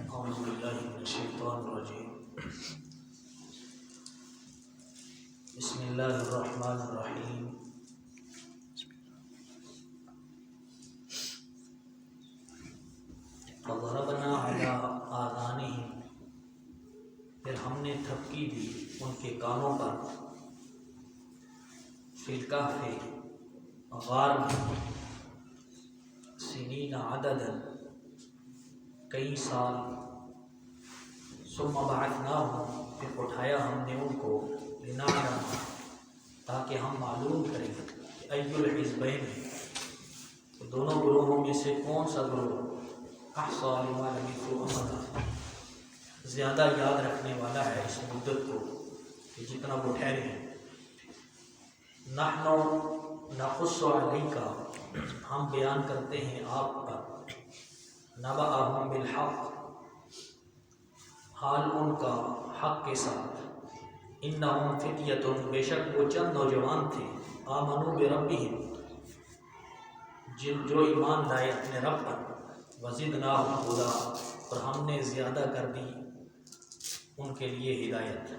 اعوذ باللہ من الشیطان الرجیم بسم اللہ الرحمن الرحیم فضربنا علی آذانہم، پھر ہم نے تھپکی دی ان کے کانوں پر، فی الکہف غار میں، سنین عددا کئی سال، ثم بعثناہم پھر اٹھایا ہم نے ان کو، لنعلم تاکہ ہم معلوم کریں کہ ای الحزبین دونوں گروہوں میں سے کون سا گروہ احصی لما لبثوا امدا زیادہ یاد رکھنے والا ہے اس مدت کو کہ جتنا وہ ٹھہرے ہیں۔ نحن نقص علیک ہم بیان کرتے ہیں آپ پر، نبأہم بالحق حال ان کا حق کے ساتھ، انہم فتیۃ بے شک وہ چند نوجوان تھے، آمنوا بربہم جو ایمان لائے اپنے رب پر، وزدناہم ہدی اور ہم نے زیادہ کر دی ان کے لیے ہدایت۔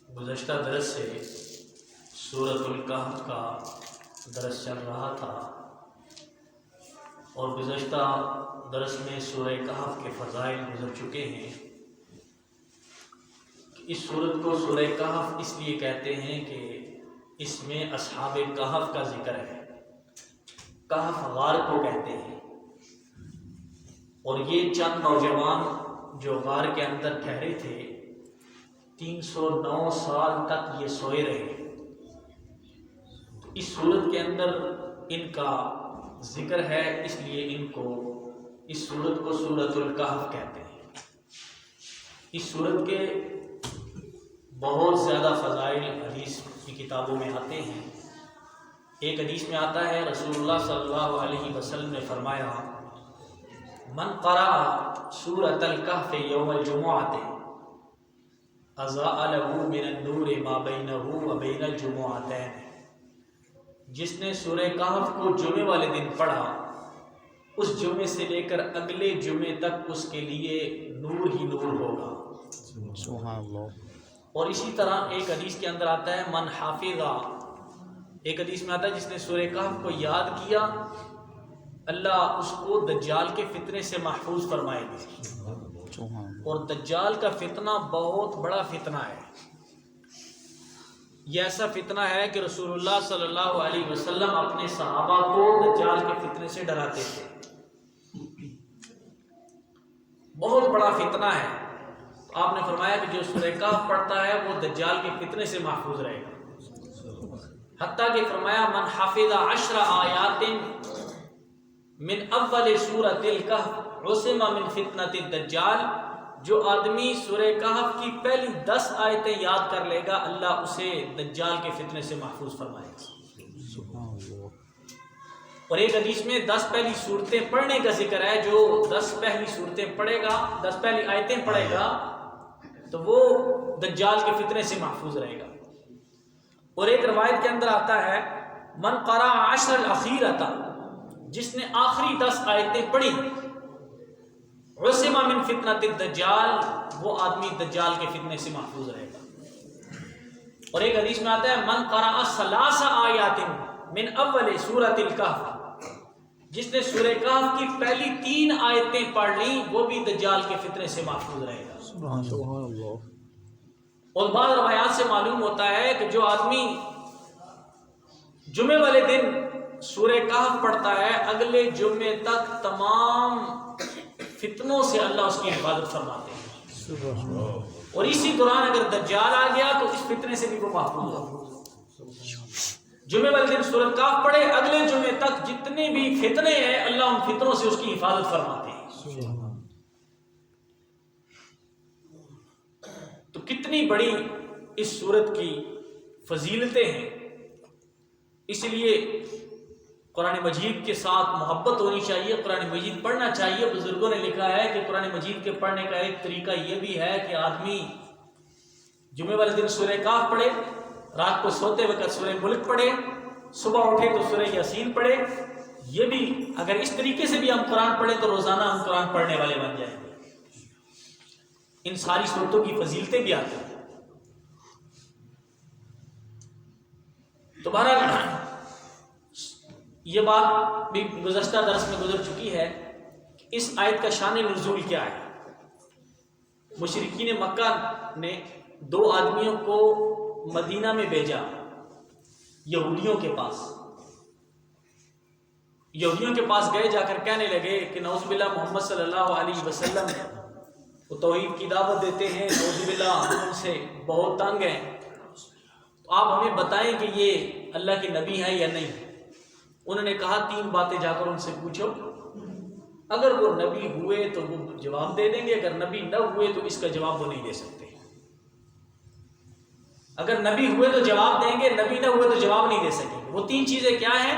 گزشتہ درس سے سورۃ الکہف کا درس چل رہا تھا، اور گزشتہ درس میں سورہ کہف کے فضائل گزر چکے ہیں۔ اس سورت کو سورہ کہف اس لیے کہتے ہیں کہ اس میں اصحاب کہف کا ذکر ہے۔ کہف غار کو کہتے ہیں، اور یہ چند نوجوان جو غار کے اندر ٹھہرے تھے 309 سال تک یہ سوئے رہے۔ اس سورت کے اندر ان کا ذکر ہے، اس لیے ان کو اس سورت کو سورۃ الکہف کہتے ہیں۔ اس سورت کے بہت زیادہ فضائل حدیث کی کتابوں میں آتے ہیں۔ ایک حدیث میں آتا ہے رسول اللہ صلی اللہ علیہ وسلم نے فرمایا، من قرأ سورۃ الکہف یوم الجمعۃ اضاء له من النور ما بینہ وبین الجمعتین، جس نے سورہ کہف کو جمعے والے دن پڑھا، اس جمعے سے لے کر اگلے جمعے تک اس کے لیے نور ہی نور ہوگا۔ سبحان اللہ۔ اور اسی طرح ایک حدیث کے اندر آتا ہے من حافظ، ایک حدیث میں آتا ہے جس نے سورہ کہف کو یاد کیا اللہ اس کو دجال کے فتنے سے محفوظ فرمائے گی۔ اور دجال کا فتنہ بہت بڑا فتنہ ہے، یہ ایسا فتنہ ہے کہ رسول اللہ صلی اللہ علیہ وسلم اپنے صحابہ کو دجال کے فتنے سے ڈراتے تھے۔ بہت بڑا فتنہ ہے، آپ نے فرمایا کہ جو سورہ کہف پڑھتا ہے وہ دجال کے فتنے سے محفوظ رہے گا۔ حتیٰ کہ فرمایا من حفظ 10 آیات من اول سورۃ الکہف عصم من فتنۃ الدجال، جو آدمی سورہ کہف کی پہلی 10 آیتیں یاد کر لے گا اللہ اسے دجال کے فتنے سے محفوظ فرمائے گا۔ اور ایک حدیث میں 10 پہلی صورتیں پڑھنے کا ذکر ہے، جو 10 پہلی صورتیں پڑھے گا، 10 پہلی آیتیں پڑھے گا تو وہ دجال کے فتنے سے محفوظ رہے گا۔ اور ایک روایت کے اندر آتا ہے من قرأ 10 الاخیرۃ، جس نے آخری 10 آیتیں پڑھی، عصم من فتنۃ الدجال، وہ آدمی دجال کے فتنے سے محفوظ رہے گا۔ اور ایک حدیث میں آتا ہے من قرأ 3 آیات من اول سورۃ الکہف، جس نے سورہ کہف کی پہلی 3 آیتیں پڑھ لیں وہ بھی دجال کے فتنے سے محفوظ رہے گا۔ سبحان اللہ۔ اور بعض روایات سے معلوم ہوتا ہے کہ جو آدمی جمعے والے دن سورہ کہف پڑھتا ہے اگلے جمعے تک تمام فتنوں سے اللہ اس کی حفاظت فرماتے ہیں، اور اسی دوران اگر دجال آ گیا تو اس فتنے سے بھی وہ محفوظ ہو۔ جمعے والے دن سورہ کہف پڑھے، اگلے جمعے تک جتنے بھی فتنے ہیں اللہ ان فتنوں سے اس کی حفاظت فرماتے ہیں۔ تو کتنی بڑی اس سورت کی فضیلتیں ہیں، اس لیے قرآن مجید کے ساتھ محبت ہونی چاہیے، قرآن مجید پڑھنا چاہیے۔ بزرگوں نے لکھا ہے کہ قرآن مجید کے پڑھنے کا ایک طریقہ یہ بھی ہے کہ آدمی جمعے والے دن سورہ کاف پڑھے، رات کو سوتے وقت سورہ ملک پڑھے، صبح اٹھے تو سورہ یاسین پڑھے. یہ بھی اگر اس طریقے سے بھی ہم قرآن پڑھیں تو روزانہ ہم قرآن پڑھنے والے بن جائیں گے. ان ساری صورتوں کی فضیلتیں بھی آتی ہیں. تو بہرحال یہ بات بھی گزشتہ درس میں گزر چکی ہے کہ اس آیت کا شان نزول کیا ہے. مشرکین مکہ نے 2 آدمیوں کو مدینہ میں بھیجا یہودیوں کے پاس. یہودیوں کے پاس گئے، جا کر کہنے لگے کہ نعوذ باللہ محمد صلی اللہ علیہ وسلم وہ توحید کی دعوت دیتے ہیں، نعوذ باللہ ہم ان سے بہت تنگ ہیں، تو آپ ہمیں بتائیں کہ یہ اللہ کے نبی ہیں یا نہیں. انہوں نے کہا 3 باتیں جا کر ان سے پوچھو، اگر وہ نبی ہوئے تو وہ جواب دے دیں گے، اگر نبی نہ ہوئے تو اس کا جواب وہ نہیں دے سکتے. اگر نبی ہوئے تو جواب دیں گے، نبی نہ ہوئے تو جواب نہیں دے سکیں گے. وہ 3 چیزیں کیا ہیں؟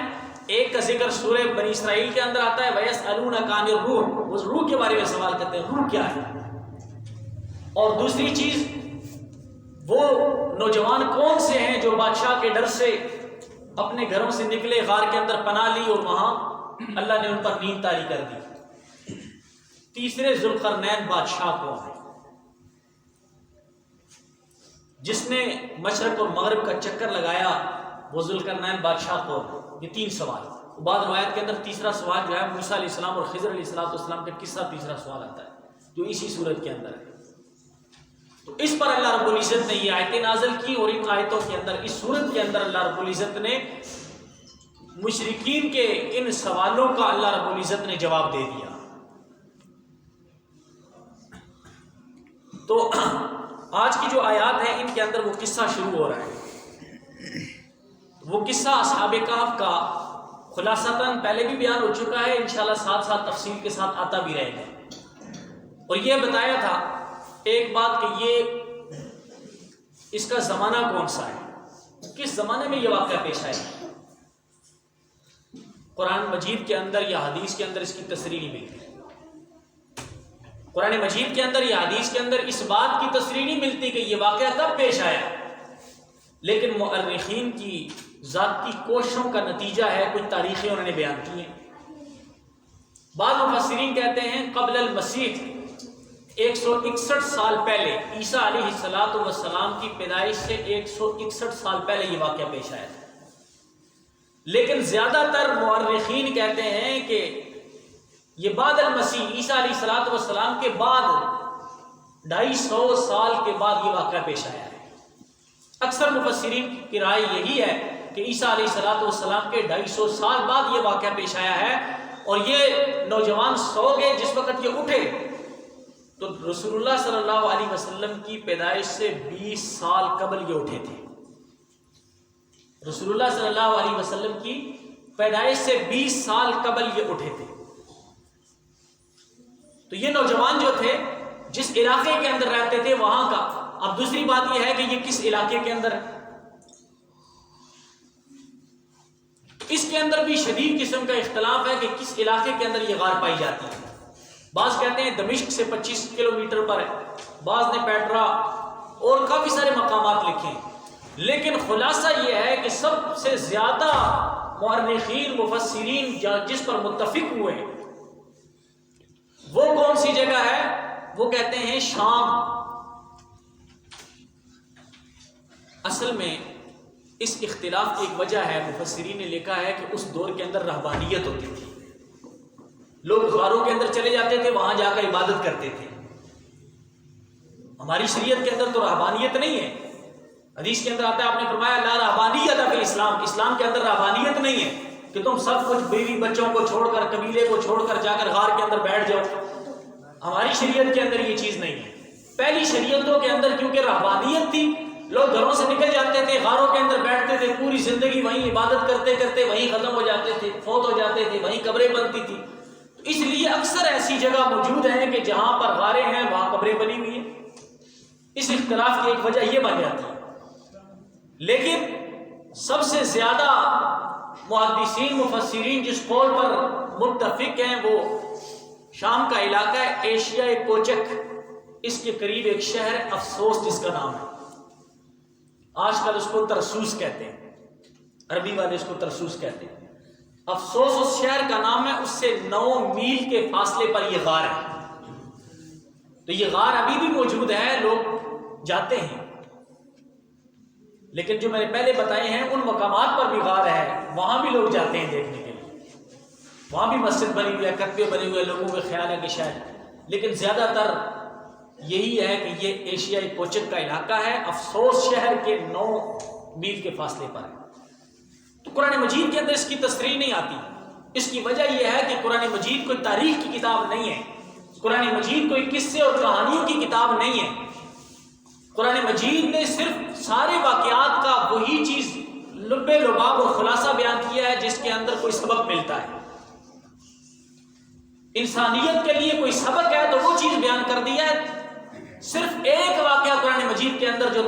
ایک کا ذکر سورہ بنی اسرائیل کے اندر آتا ہے، وَيَسْأَلُونَكَ عَنِ الرُّوحِ، وہ روح کے بارے میں سوال کرتے ہیں، روح کیا ہے. اور دوسری چیز وہ نوجوان کون سے ہیں جو بادشاہ کے ڈر سے اپنے گھروں سے نکلے، غار کے اندر پناہ لی اور وہاں اللہ نے ان پر نیند طاری کر دی. تیسرے ذوالقرنین بادشاہ کون ہے جس نے مشرق اور مغرب کا چکر لگایا، وہ ذوالقرنین بادشاہ کون ہے. یہ 3 سوال. بعض روایت کے اندر تیسرا سوال جو ہے موسیٰ علیہ السلام اور خضر علیہ السلام کا قصہ تیسرا سوال آتا ہے جو اسی صورت کے اندر ہے. تو اس پر اللہ رب العزت نے یہ آیتیں نازل کی، اور ان آیتوں کے اندر اس صورت کے اندر اللہ رب العزت نے مشرکین کے ان سوالوں کا اللہ رب العزت نے جواب دے دیا. تو آج کی جو آیات ہیں ان کے اندر وہ قصہ شروع ہو رہا ہے. وہ قصہ اصحاب کہف کا خلاصتاً پہلے بھی بیان ہو چکا ہے، انشاءاللہ ساتھ ساتھ تفصیل کے ساتھ آتا بھی رہے گا. اور یہ بتایا تھا ایک بات کہ یہ اس کا زمانہ کون سا ہے، کس زمانے میں یہ واقعہ پیش آیا. قرآن مجید کے اندر یا حدیث کے اندر اس کی تصریح نہیں ملتی. قرآن مجید کے اندر یا حدیث کے اندر اس بات کی تصریح نہیں ملتی کہ یہ واقعہ کب پیش آیا، لیکن مؤرخین کی ذاتی کوششوں کا نتیجہ ہے. کچھ تاریخیں انہوں نے بیان کی ہیں. بعض مفسرین کہتے ہیں قبل المسیح 161 سال پہلے، عیسیٰ علیہ السلام کی پیدائش سے 161 سال پہلے یہ واقعہ پیش آیا تھا. لیکن زیادہ تر مؤرخین کہتے ہیں کہ یہ بعد المسیح، عیسیٰ علیہ السلام کے بعد 250 سال کے بعد یہ واقعہ پیش آیا ہے. اکثر مفسرین کی رائے یہی ہے کہ عیسیٰ علیہ السلام کے 250 سال بعد یہ واقعہ پیش آیا ہے. اور یہ نوجوان سو گئے، جس وقت یہ اٹھے تو رسول اللہ صلی اللہ علیہ وسلم کی پیدائش سے 20 سال قبل یہ اٹھے تھے. رسول اللہ صلی اللہ علیہ وسلم کی پیدائش سے 20 سال قبل یہ اٹھے تھے. تو یہ نوجوان جو تھے جس علاقے کے اندر رہتے تھے وہاں کا. اب دوسری بات یہ ہے کہ یہ کس علاقے کے اندر ہے. اس کے اندر بھی شدید قسم کا اختلاف ہے کہ کس علاقے کے اندر یہ غار پائی جاتی ہے. بعض کہتے ہیں دمشق سے 25 کلومیٹر پر ہے، بعض نے پیٹرا اور کافی سارے مقامات لکھے ہیں. لیکن خلاصہ یہ ہے کہ سب سے زیادہ مؤرخین مفسرین جس پر متفق ہوئے وہ کون سی جگہ ہے، وہ کہتے ہیں شام. اصل میں اس اختلاف کی ایک وجہ ہے، مفسرین نے لکھا ہے کہ اس دور کے اندر رہبانیت ہوتی تھی. لوگ غاروں کے اندر چلے جاتے تھے، وہاں جا کر عبادت کرتے تھے. ہماری شریعت کے اندر تو رہبانیت نہیں ہے. حدیث کے اندر آتا ہے، آپ نے فرمایا لا رہبانیت فی الاسلام، اسلام کے اندر رہبانیت نہیں ہے کہ تم سب کچھ بیوی بچوں کو چھوڑ کر، قبیلے کو چھوڑ کر جا کر غار کے اندر بیٹھ جاؤ. ہماری شریعت کے اندر یہ چیز نہیں ہے. پہلی شریعتوں کے اندر کیونکہ رہبانیت تھی، لوگ گھروں سے نکل جاتے تھے، غاروں کے اندر بیٹھتے تھے، پوری زندگی وہیں عبادت کرتے کرتے وہیں ختم ہو جاتے تھے، فوت ہو جاتے تھے، وہیں قبریں بنتی تھی. اس لیے اکثر ایسی جگہ موجود ہیں کہ جہاں پر غاریں ہیں وہاں قبریں بنی ہوئی ہیں. اس اختلاف کی ایک وجہ یہ بن جاتی ہے. لیکن سب سے زیادہ محدثین مفسرین جس قول پر متفق ہیں وہ شام کا علاقہ ہے، ایشیا کوچک. اس کے قریب ایک شہر افسوس جس کا نام ہے. آج کل اس کو ترسوس کہتے ہیں، عربی والے اس کو ترسوس کہتے ہیں۔ افسوس اس شہر کا نام ہے، اس سے 9 میل کے فاصلے پر یہ غار ہے۔ تو یہ غار ابھی بھی موجود ہے، لوگ جاتے ہیں، لیکن جو میں نے پہلے بتائے ہیں ان مقامات پر بھی غار ہے، وہاں بھی لوگ جاتے ہیں دیکھنے کے لیے، وہاں بھی مسجد بنی ہوئی ہے، کتبے بنے ہوئے، لوگوں کا خیال ہے کہ شاید، لیکن زیادہ تر یہی ہے کہ یہ ایشیائی کوچک کا علاقہ ہے، افسوس شہر کے 9 میل کے فاصلے پر ہے۔ تو قرآن مجید کے اندر اس کی تصریح نہیں آتی۔ اس کی وجہ یہ ہے کہ قرآن مجید کوئی تاریخ کی کتاب نہیں ہے، قرآن مجید کوئی قصے اور کہانیوں کی کتاب نہیں ہے۔ قرآن مجید نے صرف سارے واقعات کا وہی چیز لب لباب اور خلاصہ بیان کیا ہے جس کے اندر کوئی سبق ملتا ہے۔ انسانیت کے لیے کوئی سبق ہے تو وہ چیز بیان کر دی ہے۔ صرف ایک واقعہ قرآن مجید کے اندر جو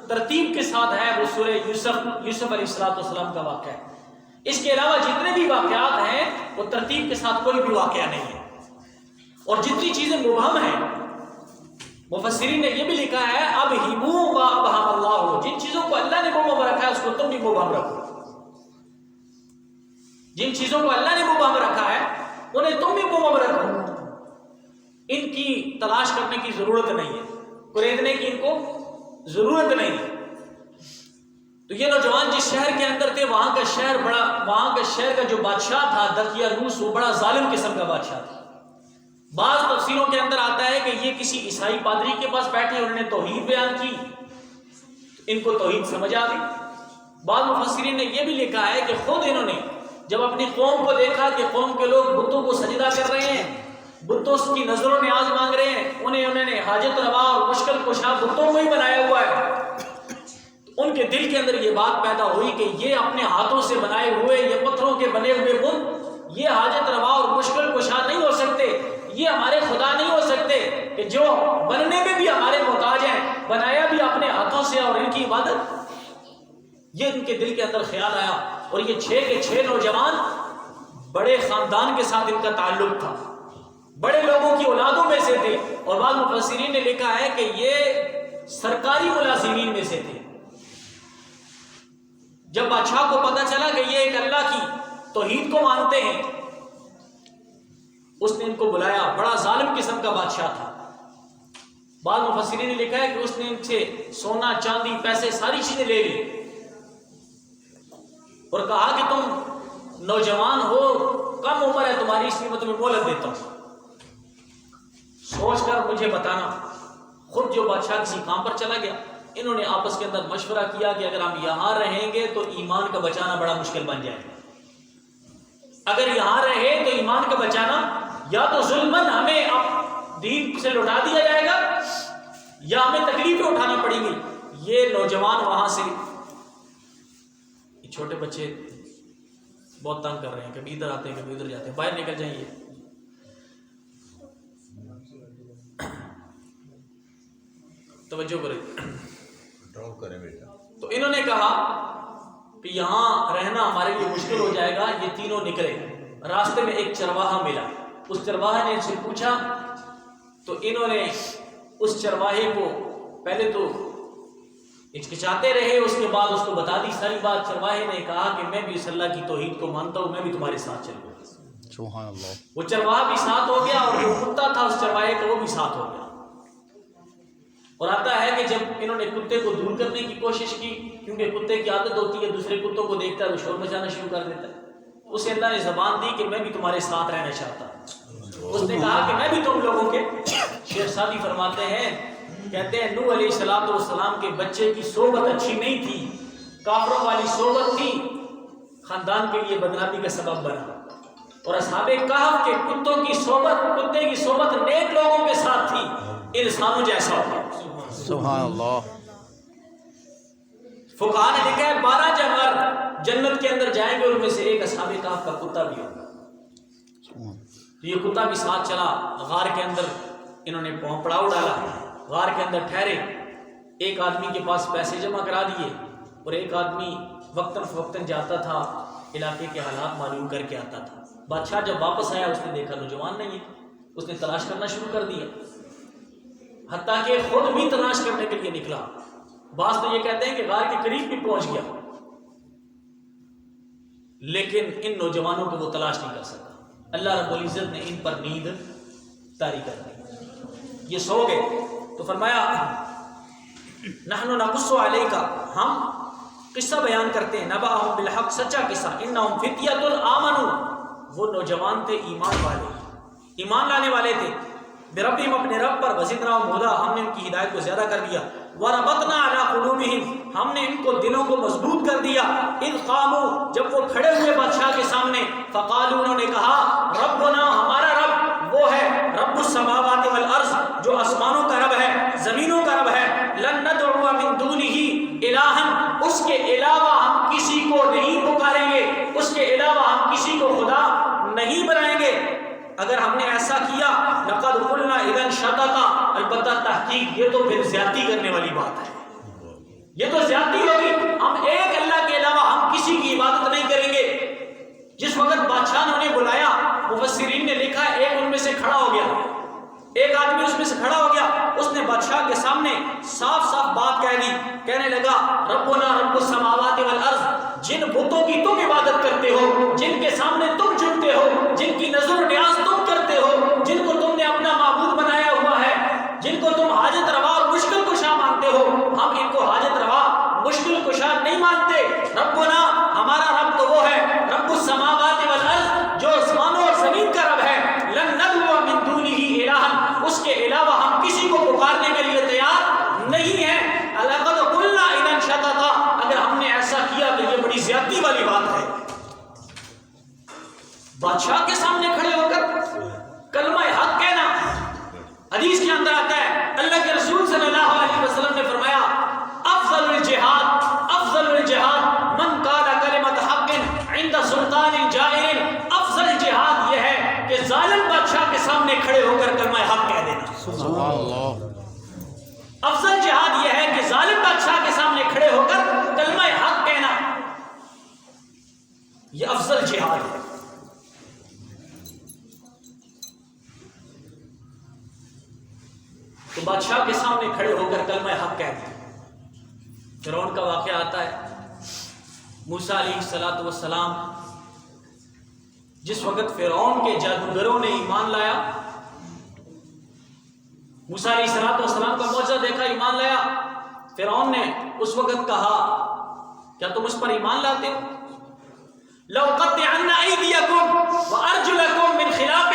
ترتیب کے ساتھ ہے وہ سورہ یوسف علیہ السلام کا واقعہ ہے۔ اس کے علاوہ جتنے بھی واقعات ہیں وہ ترتیب کے ساتھ کوئی بھی واقعہ نہیں ہے۔ اور جتنی چیزیں مبہم ہیں، مفسرین نے یہ بھی لکھا ہے اب ہیمو و ابہم اللہ، جن چیزوں کو اللہ نے مبہم رکھا ہے اس کو تم بھی مبہم رکھو، جن چیزوں کو اللہ نے مبہم رکھا ہے انہیں تم بھی مبہم رکھو۔ ان کی تلاش کرنے کی ضرورت نہیں ہے، قریدنے کی ان کو ضرورت نہیں ہے۔ تو یہ نوجوان جس شہر کے اندر تھے وہاں کا شہر کا جو بادشاہ تھا دقیانوس، وہ بڑا ظالم قسم کا بادشاہ تھا۔ بعض تفسیروں کے اندر آتا ہے کہ یہ کسی عیسائی پادری کے پاس بیٹھے، انہوں نے توحید بیان کی، ان کو توحید سمجھ آ گئی۔ بعض مفسرین نے یہ بھی لکھا ہے کہ خود انہوں نے جب اپنی قوم کو دیکھا کہ قوم کے لوگ بتوں کو سجدہ کر رہے ہیں، بتوں کی نظروں نیاز مانگ رہے ہیں، انہوں نے حاجت روا اور مشکل کشا بتوں کو ہی بنایا ہوا ہے، ان کے دل کے اندر یہ بات پیدا ہوئی کہ یہ اپنے ہاتھوں سے بنائے ہوئے، یہ پتھروں کے بنے ہوئے بت، یہ حاجت روا اور مشکل کشا نہیں ہو سکتے، یہ ہمارے خدا نہیں ہو سکتے کہ جو بننے میں بھی ہمارے محتاج ہیں، بنایا بھی اپنے ہاتھوں سے، اور ان کی عبادت۔ یہ ان کے دل کے اندر خیال آیا، اور یہ 6 کے 6 نوجوان بڑے خاندان کے ساتھ ان کا تعلق تھا، بڑے لوگوں کی اولادوں میں سے تھے، اور بعض مفسرین نے لکھا ہے کہ یہ سرکاری ملازمین میں سے تھے۔ جب بادشاہ کو پتا چلا کہ یہ ایک اللہ کی توحید کو مانتے ہیں، اس نے ان کو بلایا، بڑا ظالم قسم کا بادشاہ تھا۔ بعض مفسرین نے لکھا ہے کہ اس نے ان سے سونا چاندی پیسے ساری چیزیں لے لی اور کہا کہ تم نوجوان ہو، کم عمر ہے تمہاری، اس لیے میں تمہیں مہلت دیتا ہوں، سوچ کر مجھے بتانا۔ خود جو بادشاہ کسی کام پر چلا گیا، انہوں نے آپس کے اندر مشورہ کیا کہ اگر ہم یہاں رہیں گے تو ایمان کا بچانا بڑا مشکل بن جائے گا، اگر یہاں رہے تو ایمان کا بچانا یا تو ظلمن ہمیں اب دین سے لوٹا دیا جائے گا یا ہمیں تکلیفیں اٹھانا پڑیں گی۔ یہ نوجوان وہاں سے، چھوٹے بچے بہت تنگ کر رہے ہیں، کبھی ادھر آتے ہیں کبھی ادھر جاتے ہیں، باہر نکل جائیں۔ یہ توجہ کریں بیٹا۔ تو انہوں نے کہا کہ یہاں رہنا ہمارے لیے مشکل ہو جائے گا۔ یہ تینوں نکلے، راستے میں ایک چرواہا ملا، اس چرواہے نے ان سے پوچھا، تو انہوں نے اس چرواہے کو پہلے تو ہچکچاتے رہے، اس کے بعد اس کو بتا دی ساری بات۔ چرواہے نے کہا کہ میں بھی اس اللہ کی توحید کو مانتا ہوں، میں بھی تمہارے ساتھ چلوں گا۔ سبحان اللہ۔ وہ چرواہا بھی ساتھ ہو گیا، اور جو کتا تھا اس چرواہے کا وہ بھی ساتھ ہو گیا۔ اور آتا ہے کہ جب انہوں نے کتے کو دور کرنے کی کوشش کی، کیونکہ کتے کی عادت ہوتی ہے دوسرے کتوں کو دیکھتا ہے وہ شور مچانا شروع کر دیتا ہے، اسے اللہ نے زبان دی کہ میں بھی تمہارے ساتھ رہنا چاہتا ہوں۔ اس نے کہا کہ میں بھی تم لوگوں کے، شیخ سعدی فرماتے ہیں، کہتے ہیں نوح علیہ السلام کے بچے کی صحبت اچھی نہیں تھی، کافروں والی صحبت تھی، خاندان کے لیے بدنامی کا سبب بنا۔ اور اصحاب کہف کے کتوں کی صحبت، کتے کی صحبت نیک لوگوں کے ساتھ تھی، انسانوں جیسا ہوگا۔ سبحان اللہ۔ فقہاء نے لکھا ہے 12 جانور جنت کے اندر جائیں گے، ان میں سے ایک اصحاب کہف کا کتا بھی ہوگا۔ تو یہ کتا بھی ساتھ چلا، غار کے اندر انہوں نے پڑاؤ ڈالا، غار کے اندر ٹھہرے، ایک آدمی کے پاس پیسے جمع کرا دیے، اور ایک آدمی وقتاً فوقتاً جاتا تھا، علاقے کے حالات معلوم کر کے آتا تھا۔ بادشاہ جب واپس آیا اس نے دیکھا نوجوان نہیں ہے، اس نے تلاش کرنا شروع کر دیا، حتیٰ کہ خود بھی تلاش کرنے کے لیے نکلا، بعض تو یہ کہتے ہیں کہ غار کے قریب بھی پہنچ گیا، لیکن ان نوجوانوں کو وہ تلاش نہیں کر سکا. اللہ رب العزت نے ان پر نیند طاری کر دی، یہ سو گئے. تو فرمایا نحن نقص علیک، ہم قصہ بیان کرتے ہیں، نبأہم بالحق، سچا قصہ، انہم فتیۃ آمنوا، وہ نوجوان تھے ایمان والے، ایمان لانے والے تھے، بربہم، اپنے رب پر، وزدناہم ہدی، ہم نے ان کی ہدایت کو زیادہ کر دیا، وربطنا علی قلوبہم، ہم نے ان کو دلوں کو مضبوط کر دیا، اذ قاموا، جب وہ کھڑے ہوئے بادشاہ کے سامنے، فقالوا، انہوں نے کہا، ربنا، ہمارا رب وہ ہے رب السماوات والارض، جو آسمانوں کا رب ہے، زمینوں کا رب ہے، لن ندعو من دونہ الہا، اس کے علاوہ ہم کسی کو نہیں پکاریں گے، اس کے علاوہ ہم کسی کو خدا نہیں بنائیں گے. اگر ہم نے ایسا کیا، لقد قلنا اذا شططا، البتہ تحقیق یہ تو پھر زیادتی کرنے والی بات ہے، یہ تو زیادتی ہوگی، ہم ایک اللہ کے علاوہ ہم کسی کی عبادت نہیں کریں گے. جس وقت بادشاہ نے انہیں بلایا، مفسرین نے لکھا ایک ان میں سے کھڑا ہو گیا، ایک آدمی اس میں سے کھڑا ہو گیا، اس نے بادشاہ کے سامنے صاف صاف بات کہہ دی، کہنے لگا، ربنا رب السماوات والارض، جن بتوں کی تم عبادت کرتے ہو، جن کے سامنے تم جھکتے ہو، جن کی نظر و نیاز تم کرتے ہو، جن کو تم نے اپنا معبود بنایا ہوا ہے، جن کو تم حاجت روا اور مشکل کشا مانتے ہو، ہم ان کو حاجت روا مشکل کشا نہیں مانتے. ربنا، ہمارا رب تو وہ ہے رب السماوات والارض، جو آسمانوں اور زمین کا رب ہے، لن ندعو من دونہ الہا، اس کے علاوہ ہم کسی کو پکارنے کے لیے تیار نہیں ہیں. لقد قلنا اذا شططا، اگر ہم نے ایسا کیا تو یہ بڑی زیادتی والی بات ہے. بادشاہ کے سامنے کھڑے ہو کر کلمہ حق کہنا. حدیث کے اندر آتا ہے، اللہ کے رسول صلی اللہ علیہ وسلم نے فرمایا، افضل الجہاد من قال کلمۃ حق عند سلطان جائر، افضل جہاد یہ ہے کہ ظالم بادشاہ کے سامنے کھڑے ہو کر کلمہ حق کہہ دینا. سبحان اللہ. افضل جہاد یہ ہے کہ ظالم بادشاہ کے سامنے کھڑے ہو کر کلمہ حق کہنا، یہ افضل جہاد ہے. تو بادشاہ کے سامنے کھڑے ہو کر کلمہ حق کہہ دیا. فرعون کا واقعہ آتا ہے، موسیٰ علیہ السلام جس وقت فرعون کے جادوگروں نے ایمان لایا، موسیٰ علیہ السلام کا معجزہ دیکھا، ایمان لایا. فرعون نے اس وقت کہا، کیا تم اس پر ایمان لاتے ہو؟ لَأُقَطِّعَنَّ أَيْدِيَكُمْ وَأَرْجُلَكُمْ مِنْ خِلَافٍ،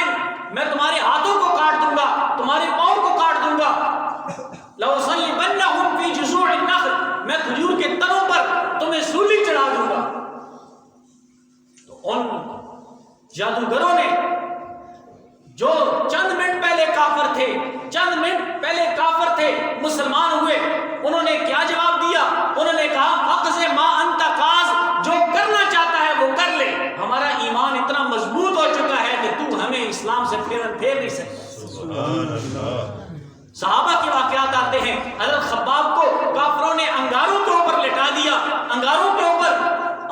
میں تمہارے ہاتھوں کو کاٹ دوں گا، تمہارے پاؤں کو کاٹ دوں گا. لَأُصَلِّبَنَّهُمْ فِي جُذُوعِ النَّخْلِ، میں کھجور کے تنوں پر تمہیں سولی چڑھا دوں گا. تو ان جادوگروں نے جو چند منٹ پہلے کافر تھے مسلمان ہوئے، انہوں نے کیا جواب دیا؟ انہوں نے کہا، فَقْضِ مَا أَنْتَ قَاضٍ، جو کرنا چاہتا ہے وہ کر لے، ہمارا ایمان اتنا مضبوط ہو چکا ہے کہ تو ہمیں اسلام سے پھیر نہیں سکتا. صحابہ کے واقعات آتے ہیں، حضرت خباب کو کافروں نے انگاروں کے اوپر لٹا دیا، انگاروں کے اوپر.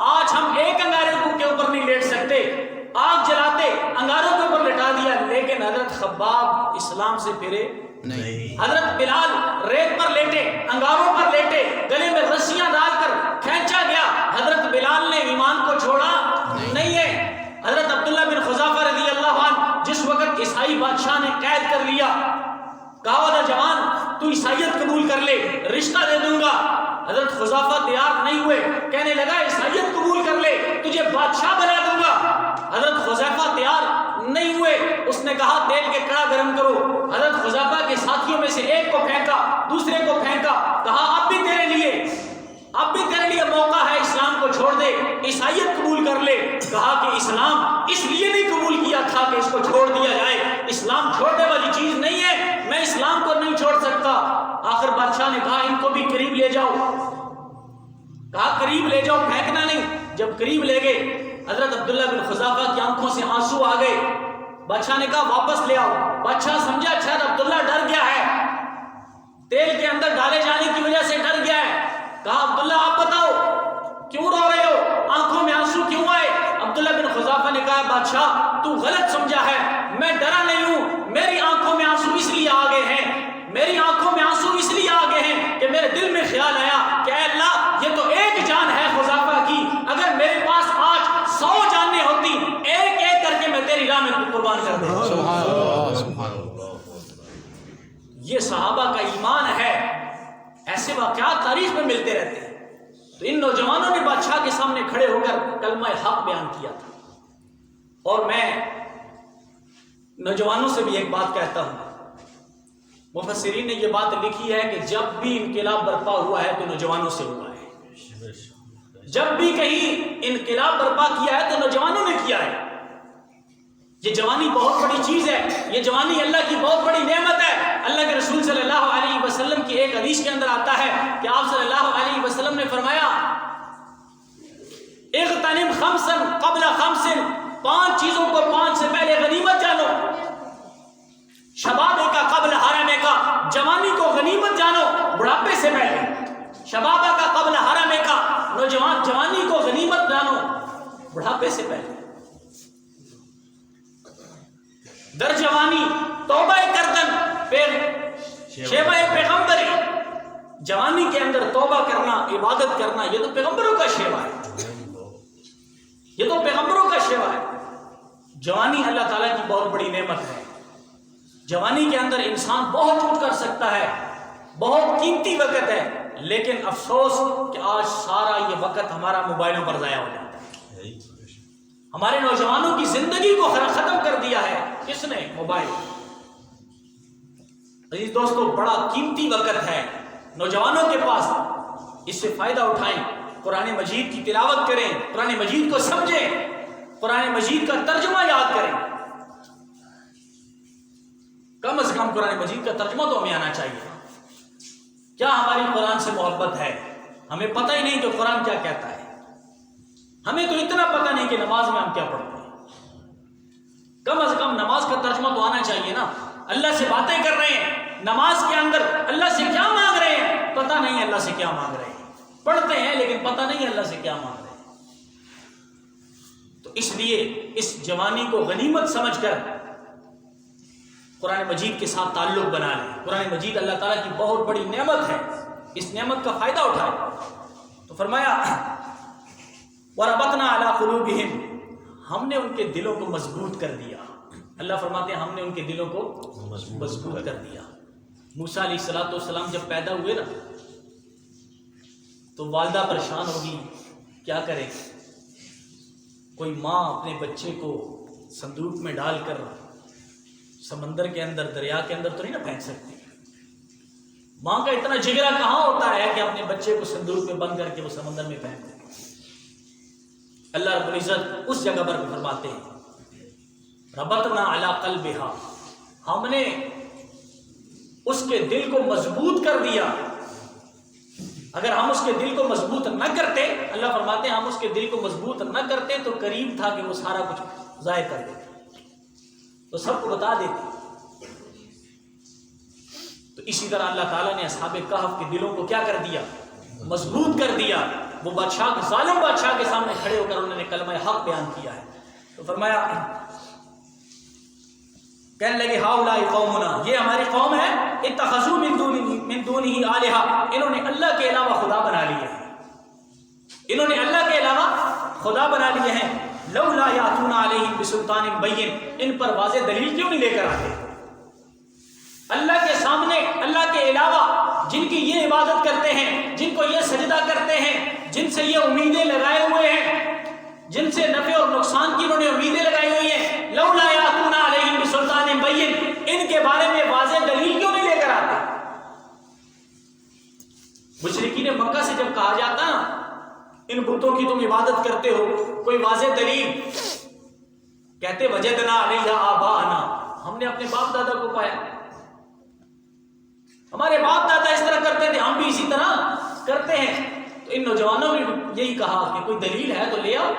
آج ہم ایک انگارے کے اوپر نہیں لیٹ سکتے، آگ جلاتے انگاروں کے اوپر لٹا دیا، لیکن حضرت خباب اسلام سے پھرے نہیں. حضرت بلال ریت پر لیٹے، انگاروں پر لیٹے، گلے میں رسیاں ڈال کر کھینچا گیا، حضرت بلال نے ایمان کو چھوڑا نہیں ہے. حضرت عبداللہ بن حذافہ رضی اللہ عنہ جس وقت عیسائی بادشاہ نے قید کر لیا، کہا نوجوان تو عیسائیت قبول کر لے، رشتہ دے دوں گا. حضرت حذافہ تیار نہیں ہوئے، کہنے لگا عیسائیت قبول کر لے، تجھے بادشاہ بنا دوں گا. حضرت حذافہ تیار نہیں ہوئے، اس نے کہا تیل کے کڑا گرم کرو. حضرت حذافہ کے ساتھیوں میں سے ایک کو پھینکا، دوسرے کو پھینکا، کہا اب بھی تیرے لیے موقع ہے، اسلام کو چھوڑ دے، عیسائیت قبول کر لے. کہا کہ اسلام اس لیے نہیں قبول کیا تھا کہ اس کو چھوڑ دیا جائے، اسلام چھوڑنے والی چیز نہیں ہے، میں اسلام کو نہیں چھوڑ سکتا. آخر بادشاہ نے کہا ان کو بھی قریب لے جاؤ، کہا قریب لے جاؤ، پھینکنا نہیں. جب قریب لے گئے، حضرت عبداللہ بن حذافہ کی آنکھوں سے آنسو آ گئے. بادشاہ نے کہا واپس لے آؤ. بادشاہ سمجھا شاید عبداللہ ڈر گیا ہے، تیل کے اندر ڈالے جانے کی وجہ سے ڈر گیا ہے. کہا عبداللہ آپ بتاؤ کیوں رو رہے ہو، آنکھوں میں آنسو کیوں آئے؟ عبداللہ بن حذافہ نے کہا بادشاہ تو غلط سمجھا ہے، میں ڈرا نہیں ہوں، میری آنکھوں میں آنسو اس لیے آ گئے ہیں کہ میرے دل میں خیال آیا ایسے واقعات تاریخ میں ملتے رہتے ہیں۔ تو ان نوجوانوں نے بادشاہ کے سامنے کھڑے ہو کر کلمہ حق بیان کیا تھا۔ اور میں نوجوانوں سے بھی ایک بات کہتا ہوں، مفسرین نے یہ بات لکھی ہے کہ جب بھی انقلاب برپا ہوا ہے تو نوجوانوں سے ہوا ہے۔ جب بھی کہیں انقلاب برپا کیا ہے تو نوجوانوں نے کیا ہے۔ یہ جوانی بہت بڑی چیز ہے، یہ جوانی اللہ کی بہت بڑی نعمت ہے۔ اللہ کے رسول صلی اللہ علیہ وسلم کی ایک حدیث کے اندر آتا ہے کہ آپ صلی اللہ علیہ وسلم نے فرمایا اغتنم خمسا قبل خمس، 5 چیزوں کو 5 سے پہلے غنیمت جانو۔ شباب کا قبل حرم کا، جوانی کو غنیمت جانو بڑھاپے سے پہلے۔ شباب کا قبل حرم کا، نوجوان جوانی کو غنیمت جانو بڑھاپے سے پہلے۔ در جوانی توبہ کردن شیوہ پیغمبری، جوانی کے اندر توبہ کرنا، عبادت کرنا، یہ تو پیغمبروں کا شیوا ہے، یہ تو پیغمبروں کا شیوا ہے۔ جوانی اللہ تعالیٰ کی بہت بڑی نعمت ہے۔ جوانی کے اندر انسان بہت کچھ کر سکتا ہے، بہت قیمتی وقت ہے، لیکن افسوس کہ آج سارا یہ وقت ہمارا موبائلوں پر ضائع ہو جاتا ہے۔ ہمارے نوجوانوں کی زندگی کو ختم کر دیا ہے کس نے؟ موبائل۔ عزیز دوستو، بڑا قیمتی وقت ہے نوجوانوں کے پاس، اس سے فائدہ اٹھائیں، قرآن مجید کی تلاوت کریں، قرآن مجید کو سمجھیں، قرآن مجید کا ترجمہ یاد کریں۔ کم از کم قرآن مجید کا ترجمہ تو ہمیں آنا چاہیے۔ کیا ہماری قرآن سے محبت ہے؟ ہمیں پتہ ہی نہیں کہ قرآن کیا کہتا ہے۔ ہمیں تو اتنا پتہ نہیں کہ نماز میں ہم کیا پڑھتے ہیں۔ کم از کم نماز کا ترجمہ تو آنا چاہیے نا۔ اللہ سے باتیں کر رہے ہیں، نماز کے اندر اللہ سے کیا مانگ رہے ہیں، پتہ نہیں اللہ سے کیا مانگ رہے ہیں۔ پڑھتے ہیں لیکن پتہ نہیں اللہ سے کیا مانگ رہے ہیں۔ تو اس لیے اس جوانی کو غنیمت سمجھ کر قرآن مجید کے ساتھ تعلق بنا لیں۔ قرآن مجید اللہ تعالیٰ کی بہت بڑی نعمت ہے، اس نعمت کا فائدہ اٹھائیں۔ تو فرمایا وَرَبَطْنَا عَلَىٰ قُلُوبِهِمْ، ہم نے ان کے دلوں کو مضبوط کر دیا۔ اللہ فرماتے ہیں ہم نے ان کے دلوں کو مضبوط کر دیا۔ موسیٰ علیہ السلام جب پیدا ہوئے نا تو والدہ پریشان ہوگی، کیا کرے؟ کوئی ماں اپنے بچے کو صندوق میں ڈال کر سمندر کے اندر، دریا کے اندر تو نہیں نا پھینک سکتی۔ ماں کا اتنا جگرا کہاں ہوتا ہے کہ اپنے بچے کو صندوق میں بند کر کے وہ سمندر میں پھینک دے۔ اللہ رب العزت اس جگہ پر فرماتے ہیں ربطنا علی قلبہا، ہم نے اس کے دل کو مضبوط کر دیا۔ اگر ہم اس کے دل کو مضبوط نہ کرتے، اللہ فرماتے ہیں ہم اس کے دل کو مضبوط نہ کرتے تو قریب تھا کہ وہ سارا کچھ ضائع کر دیتے، تو سب کو بتا دیتے۔ تو اسی طرح اللہ تعالیٰ نے اصحاب کہف کے دلوں کو کیا کر دیا؟ مضبوط کر دیا۔ وہ بادشاہ، ظالم بادشاہ کے سامنے کھڑے ہو کر انہوں نے کلمہ حق بیان کیا ہے۔ تو فرمایا، کہنے لگے ہؤلاء قومنا، یہ ہماری قوم ہے، اتخذوا من دونہ آلہہ، انہوں نے اللہ کے علاوہ خدا بنا لیے ہیں، انہوں نے اللہ کے علاوہ خدا بنا لیے ہیں۔ لولا یاتون علیہم بسلطان بین، ان پر واضح دلیل کیوں نہیں لے کر آتے؟ اللہ کے سامنے اللہ کے علاوہ جن کی یہ عبادت کرتے ہیں، جن کو یہ سجدہ کرتے ہیں، جن سے یہ امیدیں لگائے ہوئے ہیں، جن سے نفع اور نقصان کی انہوں نے امیدیں لگائی ہوئی ہیں، لولا یاتون علیہم بسلطان بین، ان کے بارے میں واضح دلیل کیوں نہیں لے کر آتے؟ مشرکین مکہ سے جب کہا جاتا نا ان بتوں کی تم عبادت کرتے ہو، کوئی واضح دلیل، کہتے وجدنا علیہا آباءنا، ہم نے اپنے باپ دادا کو پایا، ہمارے باپ دادا اس طرح کرتے تھے، ہم بھی اسی طرح کرتے ہیں۔ تو ان نوجوانوں نے یہی کہا کہ کوئی دلیل ہے تو لے آؤ،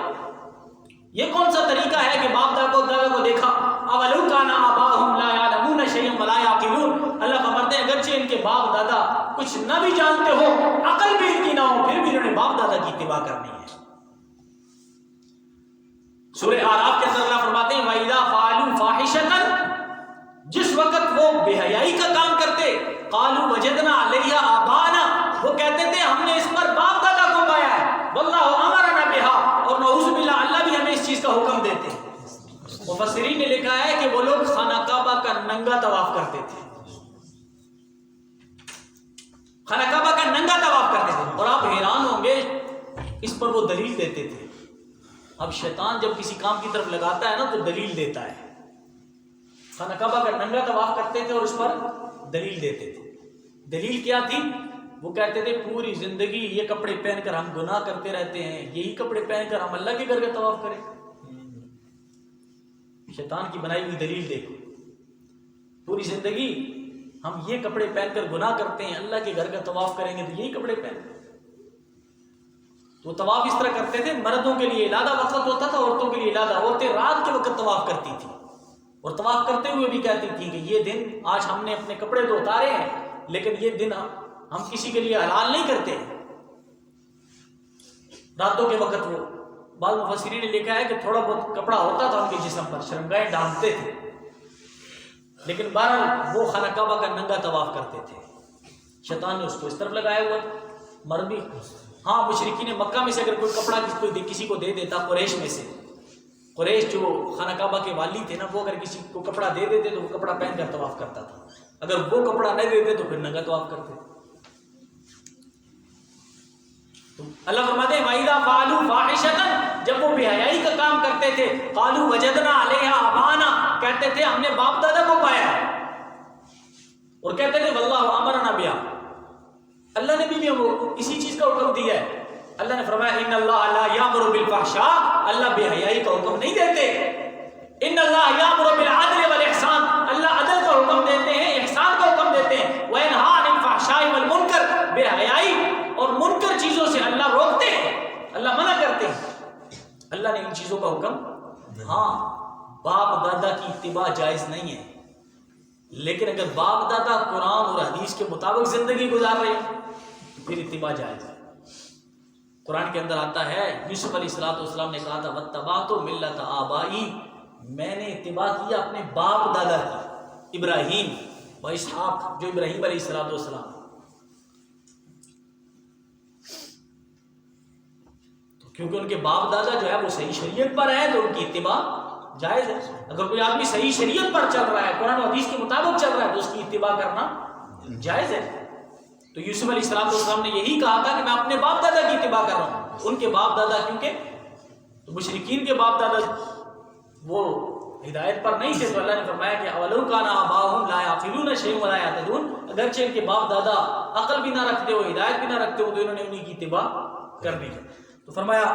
یہ کون سا طریقہ ہے کہ باپ دادا کو دیکھا، اولو کان آباؤہم لا یعلمون شیئا ولا یعقلون، اللہ فرماتے ہیں اگرچہ ان کے باپ دادا کچھ نہ بھی جانتے ہو، عقل بھی ان کی نہ ہو، پھر بھی انہوں نے باپ دادا کی اتباع کرنی ہے۔ سورہ اعراف کے اندر اللہ فرماتے ہیں وَإِذَا فَعَلُوا فَاحِشَةً، جس وقت وہ بے حیائی کا کام کرتے، قَالُوا وَجَدْنَا عَلَيْهَا آبَاءَنَا، وہ کہتے تھے ہم نے اس پر باپ دادا کو پایا ہے، وَاللَّهُ أَمَرَنَا بِهَا، اور نعوذ باللہ اللہ بھی ہمیں اس چیز کا حکم دیتے ہیں۔ مفسرین نے لکھا ہے کہ وہ لوگ خانہ کعبہ کا ننگا طواف کرتے تھے، خانہ کعبہ کا ننگا طواف کرتے تھے، اور آپ حیران ہوں گے اس پر وہ دلیل دیتے تھے۔ اب شیطان جب کسی کام کی طرف لگاتا ہے نا تو دلیل دیتا ہے۔ خانہ کعبہ کا ننگا طواف کرتے تھے اور اس پر دلیل دیتے تھے۔ دلیل کیا تھی؟ وہ کہتے تھے پوری زندگی یہ کپڑے پہن کر ہم گناہ کرتے رہتے ہیں، یہی کپڑے پہن کر ہم اللہ کے گھر کا طواف کریں۔ شیطان کی بنائی ہوئی دلیل دیکھو، پوری زندگی ہم یہ کپڑے پہن کر گناہ کرتے ہیں، اللہ کے گھر کا طواف کریں گے تو یہی کپڑے پہن کر۔ تو طواف اس طرح کرتے تھے، مردوں کے لیے علیحدہ وقت ہوتا تھا، عورتوں کے لیے علیحدہ۔ عورتیں رات کے وقت طواف کرتی تھی اور طواف کرتے ہوئے بھی کہتی تھی کہ یہ دن آج ہم نے اپنے کپڑے تو اتارے ہیں لیکن یہ دن ہم کسی کے لیے حلال نہیں کرتے۔ راتوں کے وقت وہ بعض مفسرین نے لکھا ہے کہ تھوڑا بہت کپڑا ہوتا تھا ان کے جسم پر، شرمگاہیں ڈھانپتے تھے، لیکن بہرحال وہ خانہ کعبہ کا ننگا طواف کرتے تھے۔ شیطان نے اس کو اس طرف لگایا ہوا، مرد بھی۔ ہاں مشرکین مکہ میں سے اگر کوئی کپڑا کسی کو دے دیتا، قریش میں سے، قریش جو خانہ کعبہ کے والی تھے نا، وہ اگر کسی کو کپڑا دے دیتے تو وہ کپڑا پہن کر طواف کرتا تھا، اگر وہ کپڑا نہیں دیتے تو پھر ننگا طواف کرتے۔ تو اللہ فرماتے ہیں وَإِذَا فَعَلُوا فَاحِشَةً، جب وہ بے حیائی کا کام کرتے تھے، قَالُوا وَجَدْنَا عَلَيْهَا آبَاءَنَا، کہتے تھے ہم نے باپ دادا کو پایا ہے، اور کہتے تھے وَاللَّهُ أَمَرَنَا بِهَا، اللہ نے بھی ہمیں اسی چیز کا حکم دیا ہے۔ اللہ نے فرمایا ان اللہ لا یامر بالفحشاء، اللہ بے حیائی کا حکم نہیں دیتے۔ ان اللہ یامر بالعدل والاحسان، اللہ عدل کا حکم دیتے ہیں، احسان کا حکم دیتے ہیں۔ وینہا عن الفحشاء والمنکر، بے حیائی اور منکر چیزوں سے اللہ روکتے ہیں، اللہ منع کرتے ہیں۔ اللہ نے ان چیزوں کا حکم، ہاں باپ دادا کی اتباع جائز نہیں ہے، لیکن اگر باپ دادا قرآن اور حدیث کے مطابق زندگی گزار رہے ہیں پھر اتباع جائز ہے۔ قرآن کے اندر آتا ہے یوسف علیہ السلام نے کہا تھا واتبعت ملت آبائی، میں نے اتباع کیا اپنے باپ دادا کی، ابراہیم و اسحاق، جو ابراہیم علیہ السلام، تو کیونکہ ان کے باپ دادا جو ہے وہ صحیح شریعت پر ہے تو ان کی اتباع جائز ہے۔ اگر کوئی آدمی صحیح شریعت پر چل رہا ہے، قرآن و حدیث کے مطابق چل رہا ہے تو اس کی اتباع کرنا جائز ہے۔ تو یوسف علیہ السلام نے یہی کہا تھا کہ میں اپنے باپ دادا کی اتباع کر رہا ہوں، ان کے باپ دادا، کیونکہ تو مشرکین کے باپ دادا وہ ہدایت پر نہیں تھے، تو اللہ نے فرمایا کہ اولو کان آباؤہم لا یعقلون شیئا ولا یہتدون، اگرچہ ان کے باپ دادا عقل بھی نہ رکھتے ہو، ہدایت بھی نہ رکھتے ہو، تو انہوں نے انہی کی اتباع کرنی ہے۔ تو فرمایا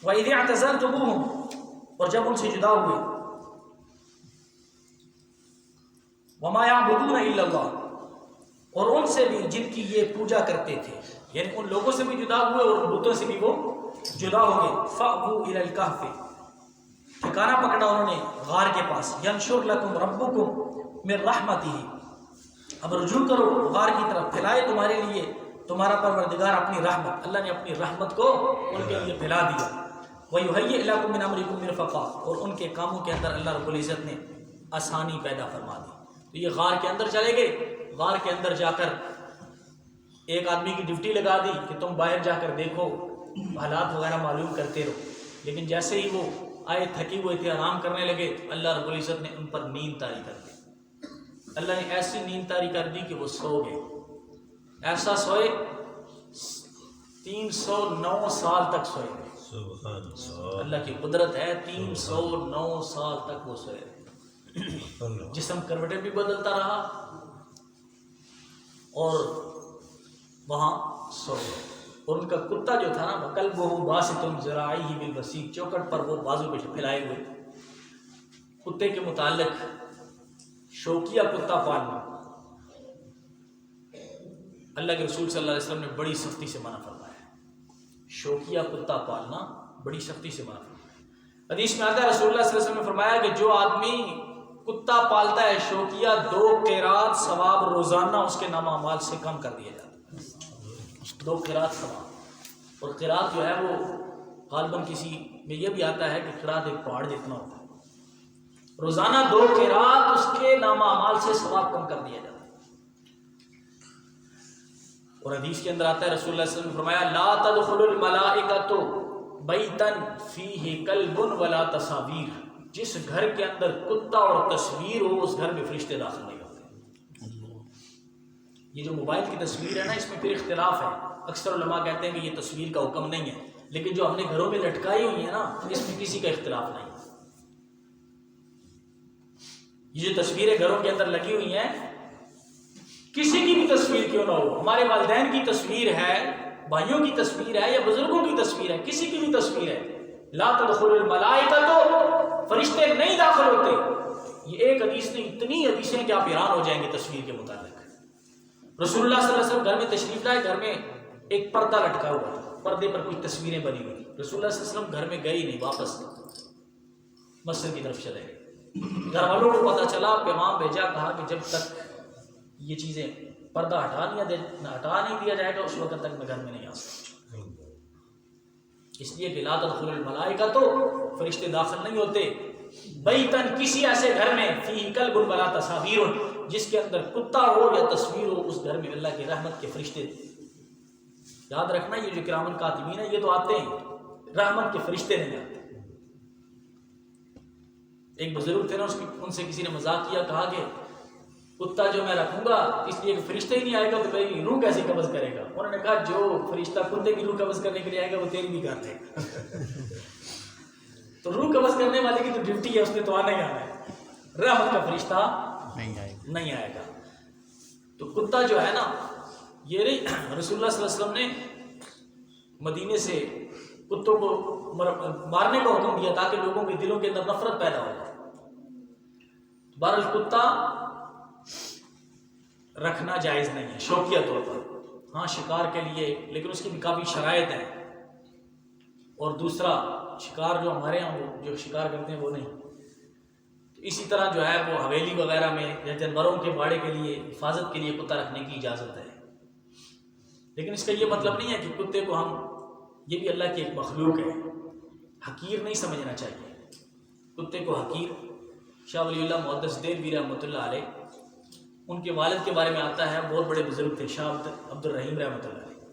وَإِذِ اعْتَزَلْتُمُوهُمْ، اور جب ان سے جدا ہوئے، وَمَا يَعْبُدُونَ إِلَّا اللَّهُ، اور ان سے بھی جن کی یہ پوجا کرتے تھے، یعنی ان لوگوں سے بھی جدا ہوئے اور بتوں سے بھی وہ جدا ہو گئے۔ فَأْوُوا إِلَى الْكَهْفِ، ٹھکانہ پکڑا انہوں نے غار کے پاس، يَنشُرْ لَكُمْ رَبُّكُمْ مِنْ رَحْمَتِهِ، اب رجوع کرو غار کی طرف، پھیلائے تمہارے لیے تمہارا پروردگار اپنی رحمت، اللہ نے اپنی رحمت کو ان کے لیے پھیلا دیا۔ وَيُهَيِّئْ لَكُم مِّنْ أَمْرِكُم مِّرْفَقًا، اور ان کے کاموں کے اندر اللہ رب العزت نے آسانی پیدا فرما دی۔ تو یہ غار کے اندر چلے گئے، غار کے اندر جا کر ایک آدمی کی ڈیوٹی لگا دی کہ تم باہر جا کر دیکھو، حالات وغیرہ معلوم کرتے رہو، لیکن جیسے ہی وہ آئے تھکے ہوئے تھے، آرام کرنے لگے، اللہ رب العزت نے ان پر نیند طاری کر دی۔ اللہ نے ایسی نیند طاری کر دی کہ وہ سو گئے، ایسا سوئے 309 سال تک سوئے گئے۔ اللہ کی قدرت ہے، 309 سال تک وہ سوئے گئے، جسم کروٹیں بھی بدلتا رہا اور وہاں سو گئے۔ اور ان کا کتا جو تھا نا، وَكَلْبُهُمْ بَاسِطٌ ذِرَاعَيْهِ بِالْوَسِيدِ، چوکٹ پر وہ بازو پہ پھیلائے ہوئے۔ کتے کے متعلق شوقیہ کتا پالنا اللہ کے رسول صلی اللہ علیہ وسلم نے بڑی سختی سے منع فرمایا ہے، شوقیہ کتا پالنا بڑی سختی سے منع فرمایا۔ حدیث میں آتا ہے رسول اللہ صلی اللہ علیہ وسلم نے فرمایا کہ جو آدمی کتا پالتا ہے شوقیہ، 2 قیرات ثواب روزانہ اس کے نامہ اعمال سے کم کر دیا جاتا ہے، 2 قیرات ثواب۔ اور قیرات جو ہے وہ غالباً کسی میں یہ بھی آتا ہے کہ قیرات ایک پہاڑ جتنا ہوتا ہے، روزانہ 2 قیرات اس کے نامہ اعمال سے ثواب کم کر دیا جاتا ہے۔ اور حدیث کے اندر آتا ہے رسول اللہ صلی اللہ علیہ وسلم نے فرمایا لا تدخل الملائکۃ بیتا فیہ کلب ولا تصاویر، جس گھر کے اندر کتا اور تصویر ہو اس گھر میں فرشتے داخل نہیں ہوتے۔ یہ جو موبائل کی تصویر ہے نا اس میں پھر اختلاف ہے. اکثر علماء کہتے ہیں کہ یہ تصویر کا حکم نہیں ہے، لیکن جو ہم نے گھروں میں لٹکائی ہوئی ہے نا اس میں کسی کا اختلاف نہیں. یہ جو تصویریں گھروں کے اندر لگی ہوئی ہیں کسی کی بھی تصویر کیوں نہ ہو، ہمارے والدین کی تصویر ہے، بھائیوں کی تصویر ہے یا بزرگوں کی تصویر ہے، کسی کی بھی تصویر ہے، لا تدخل الملائکہ، تو فرشتے نہیں داخل ہوتے. یہ ایک حدیث نہیں، اتنی حدیثیں ہیں کہ آپ حیران ہو جائیں گے تصویر کے متعلق. رسول اللہ صلی اللہ علیہ وسلم گھر میں تشریف لائے، گھر میں ایک پردہ لٹکا ہوا تھا، پردے پر کچھ تصویریں بنی ہوئی. رسول اللہ صلی اللہ علیہ وسلم گھر میں گئے ہی نہیں، واپس مسجد کی طرف چلے گئے. گھر والوں کو پتہ چلا، پیغام بھیجا، کہا کہ جب تک یہ چیزیں پردہ ہٹا نہیں دیا جائے گا اس وقت تک میں گھر میں نہیں آ سکتا. اس لیے کہ لا تدخل الملائکہ، تو فرشتے داخل نہیں ہوتے بیتن، کسی ایسے گھر میں فیہ کلب ولا تصاویر، جس کے اندر کتا ہو یا تصویر ہو، اس گھر میں اللہ کی رحمت کے فرشتے. یاد رکھنا یہ جو کرامن کاتبین ہیں یہ تو آتے ہیں، رحمت کے فرشتے نہیں آتے. ایک بزرگ تھے نا، ان سے کسی نے مذاق کیا، کہا کہ کتا جو میں رکھوں گا اس لیے کہ فرشتہ ہی نہیں آئے گا تو میری روح کیسے قبض کرے گا. انہوں نے کہا جو فرشتہ کتے کی روح قبض کرنے کے لیے آئے گا وہ تیری بھی کر لے گا. تو روح قبض کرنے والے کی تو ڈیوٹی ہے، اس نے تو آنا ہی آنا ہے. رحمت کا فرشتہ نہیں آئے گا. تو کتا جو ہے نا یہ نہیں، رسول اللہ صلی اللہ علیہ وسلم نے مدینے سے کتوں کو مارنے کا حکم دیا تاکہ لوگوں کے دلوں کے اندر نفرت پیدا ہو جائے. بہرحال کتا رکھنا جائز نہیں ہے شوقیہ طور پر، ہاں شکار کے لیے، لیکن اس کی بھی کافی شرائط ہیں. اور دوسرا شکار جو ہمارے یہاں جو شکار کرتے ہیں وہ نہیں. تو اسی طرح جو ہے وہ حویلی وغیرہ میں یا جانوروں کے باڑے کے لیے حفاظت کے لیے کتا رکھنے کی اجازت ہے. لیکن اس کا یہ مطلب نہیں ہے کہ کتے کو ہم، یہ بھی اللہ کی ایک مخلوق ہے، حقیر نہیں سمجھنا چاہیے کتے کو. حقیر شاہ ولی اللہ محدث دہلوی رحمۃ اللہ علیہ، ان کے والد کے بارے میں آتا ہے، بہت بڑے بزرگ تھے شاہ عبد الرحیم رحمۃ اللہ علیہ.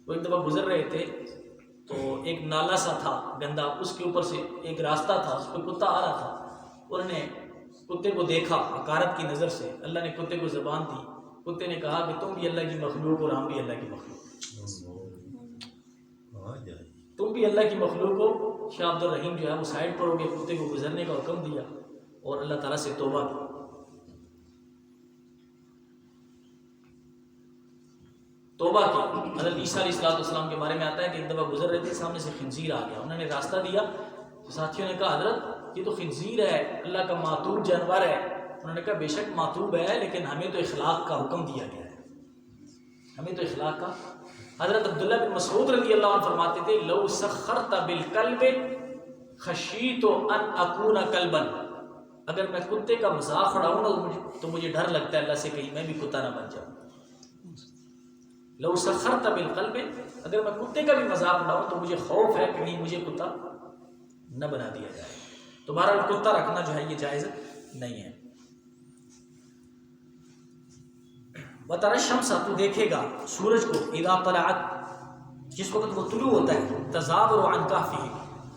وہ ایک دفعہ گزر رہے تھے تو ایک نالا سا تھا گندا، اس کے اوپر سے ایک راستہ تھا، اس پہ کتا آ رہا تھا. انہوں نے کتے کو دیکھا حقارت کی نظر سے، اللہ نے کتے کو زبان دی. کتے نے کہا کہ تم بھی اللہ کی مخلوق اور ہم بھی اللہ کی مخلوق، تم بھی اللہ کی مخلوق ہو. شاہ عبد الرحیم جو ہے وہ سائڈ پر ہو گئے، کتے کو گزرنے کا حکم دیا اور اللہ تعالیٰ سے توبہ کی. حضرت عیسیٰ علیہ السلام کے بارے میں آتا ہے کہ ایک دفعہ گزر رہے تھے، سامنے سے خنزیر آ گیا. انہوں نے راستہ دیا تو ساتھیوں نے کہا حضرت یہ تو خنزیر ہے، اللہ کا معتوب جانور ہے. انہوں نے کہا بے شک معتوب ہے، لیکن ہمیں تو اخلاق کا حکم دیا گیا ہے، ہمیں تو اخلاق کا. حضرت عبداللہ بن مسعود رضی اللہ عنہ فرماتے تھے لو سخرت بالکلب خشیت ان اکون کلبا، اگر میں کتے کا مذاق اڑاؤں نا تو مجھے ڈر لگتا ہے اللہ سے کہیں میں بھی کتا نہ بن جاؤں. لو سخرت بالقلب، اگر میں کتے کا بھی مذاق اڑاؤں تو مجھے خوف ہے کہ کہیں مجھے کتا نہ بنا دیا جائے. تو بہرحال کتا رکھنا جو ہے یہ جائز نہیں ہے. وترى الشمس، تو دیکھے گا سورج کو، اذا طلعت، جس وقت وہ طلوع ہوتا ہے، تزاور عن کهفه،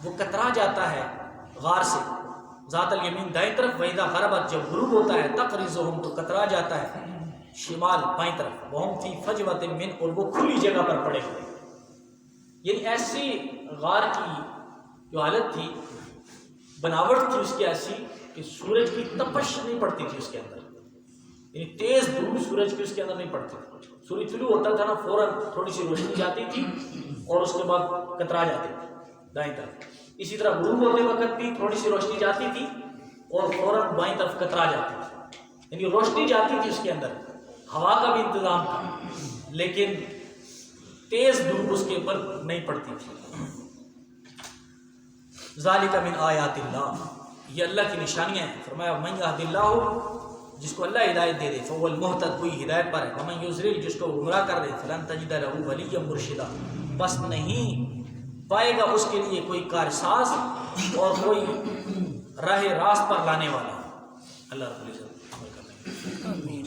وہ کترا جاتا ہے غار سے، ذات الیمین دائیں طرف، واذا غربت، جب غروب ہوتا ہے، تقرضهم، تو کترا جاتا ہے شمال بائیں طرف، وهم فی فجوۃ من، اور وہ کھلی جگہ پر پڑے ہوئے. یعنی ایسی غار کی جو حالت تھی، بناوٹ تھی اس کی ایسی کہ سورج کی تپش نہیں پڑتی تھی اس کے اندر، یعنی تیز دھوپ سورج کی اس کے اندر نہیں پڑتی تھی. سورج طلوع ہوتا تھا نا فوراً تھوڑی سی روشنی جاتی تھی اور اس کے بعد کترا جاتی تھی دائیں طرف. اسی طرح غروب ہوتے وقت بھی تھوڑی سی روشنی جاتی تھی اور فوراً بائیں طرف کترا جاتی تھی. یعنی روشنی جاتی تھی اس کے اندر، ہوا کا بھی انتظام تھا، لیکن تیز دھوپ اس کے اوپر نہیں پڑتی تھی. ذالک من آیات اللہ، یہ اللہ کی نشانیاں ہیں. فرمایا من یہد اللہ، جس کو اللہ ہدایت دے دے، فهو المہتد، کوئی ہدایت پر ہے. ومن یضلل، جس کو گمراہ کر دے، فلن تجد له ولیا مرشدا، بس نہیں پائے گا اس کے لیے کوئی کارساز اور کوئی راہ راست پر لانے والا. اللہ رب العزت عمل کرنے